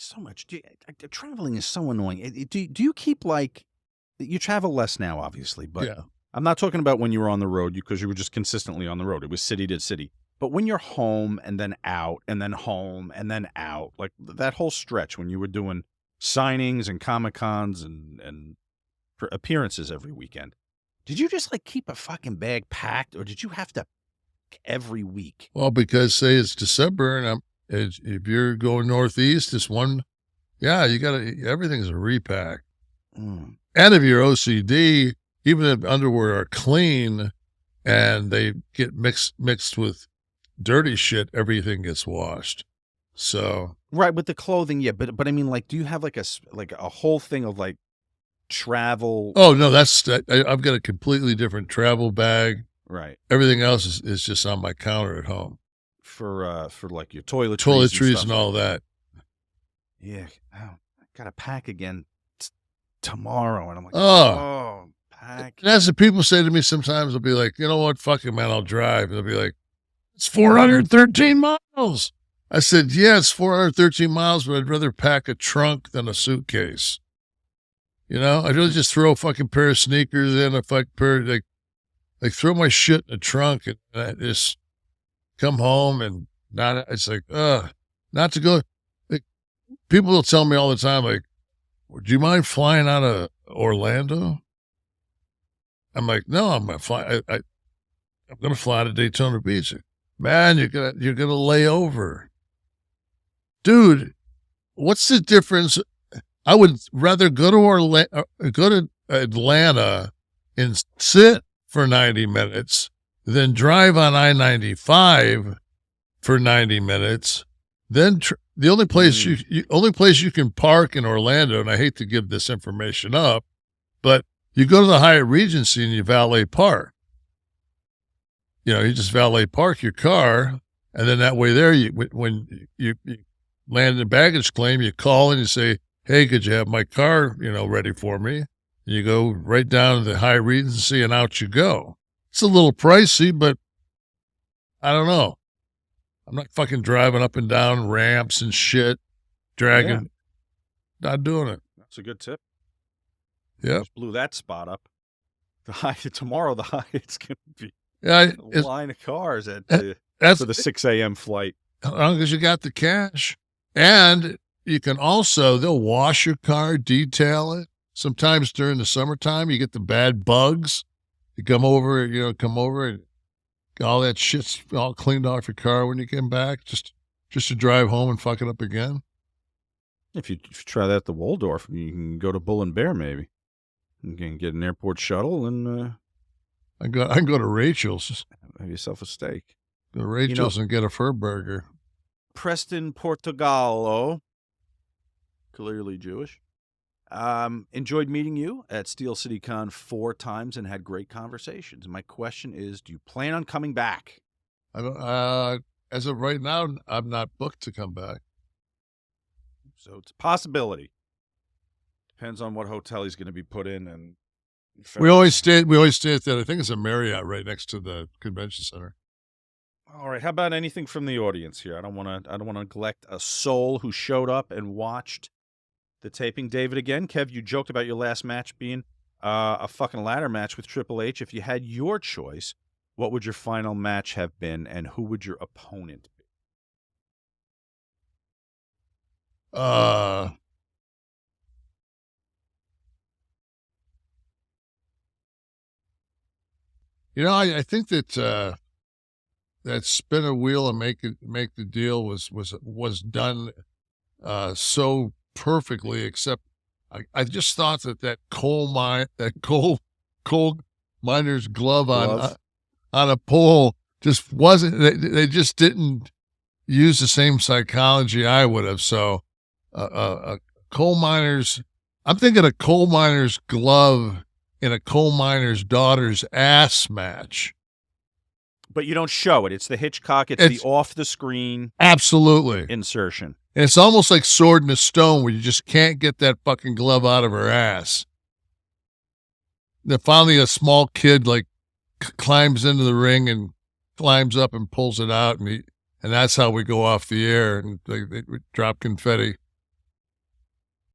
so much. Traveling is so annoying. Do you keep like you travel less now, obviously, but Yeah. I'm not talking about when you were on the road because you were just consistently on the road. It was city to city. But when you're home and then out and then home and then out, like that whole stretch when you were doing signings and Comic Cons and appearances every weekend, did you just like keep a fucking bag packed, or did you have to every week? Well, because say it's December and if you're going northeast, it's one. Yeah, you everything's a repack. Mm. And if you're OCD, even if underwear are clean and they get mixed with dirty shit, everything gets washed. So Right, with the clothing, yeah, but I mean, like, do you have like a whole thing of like travel? oh no, I've got a completely different travel bag. Right. Everything else is just on my counter at home. For like your toiletries Toiletries and and all like that. Yeah. Oh, I gotta pack again tomorrow, and I'm like, Oh, oh, pack. and that's what people say to me sometimes. They'll be like, you know what, fuck it, man, I'll drive. And they'll be like, it's 413 miles. I said, yeah, it's 413 miles, but I'd rather pack a trunk than a suitcase. You know, I'd rather just throw a fucking pair of sneakers in, a fucking pair of, like throw my shit in a trunk and I just come home and it's like, not to go. Like, people will tell me all the time, like, do you mind flying out of Orlando? I'm like, no, I'm going to fly. I'm going to fly to Daytona Beach. Man, you're gonna lay over, dude. What's the difference? I would rather go to Atlanta and sit for 90 minutes than drive on I-95 for 90 minutes. Then the only place only place you can park in Orlando, and I hate to give this information up, but you go to the Hyatt Regency and you valet park. You know, you just valet park your car, and then that way there, when you land a baggage claim, you call and you say, hey, could you have my car, ready for me? And you go right down to the Hyatt Regency and out you go. It's a little pricey, but I don't know. I'm not fucking driving up and down ramps and shit, dragging. Yeah. Not doing it. That's a good tip. Yeah. Just blew that spot up. Tomorrow, the Hyatt's going to be a line of cars for the 6 a.m. flight. As long as you got the cash. And you can also, they'll wash your car, detail it. Sometimes during the summertime, you get the bad bugs. You come over and all that shit's all cleaned off your car when you come back, just to drive home and fuck it up again. If you try that at the Waldorf, you can go to Bull and Bear maybe. You can get an airport shuttle and I can go to Rachel's. Have yourself a steak. Go to Rachel's and get a fur burger. Preston Portogallo, clearly Jewish. Enjoyed meeting you at Steel City Con 4 times and had great conversations. My question is, do you plan on coming back? I don't, as of right now, I'm not booked to come back. So it's a possibility. Depends on what hotel he's going to be put in. And we always stay at that. I think it's a Marriott right next to the convention center. All right. How about anything from the audience here? I don't want to neglect a soul who showed up and watched the taping. David, again, Kev, you joked about your last match being a fucking ladder match with Triple H. If you had your choice, what would your final match have been, and who would your opponent be? I think that that spin a wheel and make the deal was done so perfectly, except I just thought that coal miner's glove on a pole just wasn't. They just didn't use the same psychology I would have. So a coal miner's. I'm thinking a coal miner's glove in a coal miner's daughter's ass match. But you don't show it. It's the Hitchcock. It's the off-the-screen absolutely insertion. And it's almost like Sword in a Stone, where you just can't get that fucking glove out of her ass. Then finally a small kid climbs into the ring and climbs up and pulls it out, and that's how we go off the air, and they drop confetti.